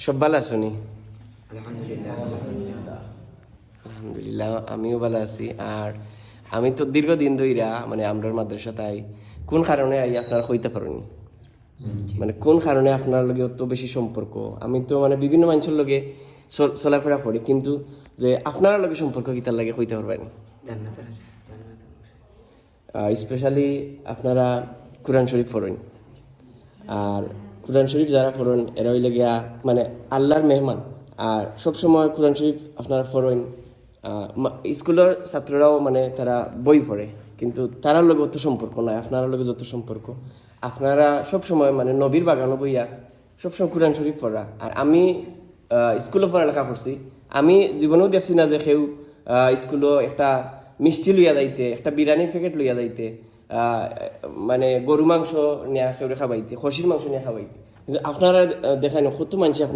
সব ভালো আছো নি? আলহামদুলিল্লাহ। আলহামদুলিল্লাহ, আমিও ভালো আছি। আর আমি তো দীর্ঘদিন ধইরা মানে আমরার মাদ্রাসা তাই কোন কারণে আই আপনারা হইতে পারেনি, মানে কোন কারণে আপনার লগে অত বেশি সম্পর্ক? আমি তো মানে বিভিন্ন মানুষের লগে চলাফেরা করি, কিন্তু যে আপনার লগে সম্পর্ক কি তার লাগে হইতে পারবেন? জান্নাতের আছে, স্পেশালি আপনারা কোরআন শরীফ পড়েন, আর কোরআন শরীফ যারা পড়েন এরা হইলে গিয়া মানে আল্লাহর মেহমান। আর সবসময় কোরআন শরীফ আপনারা পড়েন। স্কুলের ছাত্ররাও মানে তারা বই পড়ে, কিন্তু তারার লগে অত সম্পর্ক নাই আপনার লগে যত সম্পর্ক। আপনারা সবসময় মানে নবীর বাগানো বইয়া সবসময় কোরআন শরীফ পড়া। আর আমি স্কুলে পড়ালেখা করছি, আমি জীবনেও দেখছি না যে কেউ স্কুলও একটা মিষ্টি লইয়া যাইতে, একটা বিরিয়ানির প্যাকেট লইয়া যাইতে, মানে গরু মাংস নিয়ে কেউ খাবাইতে, খসির মাংস নিয়ে খাবাইতে। কিন্তু আপনারা দেখায় না কত মানুষ আপনার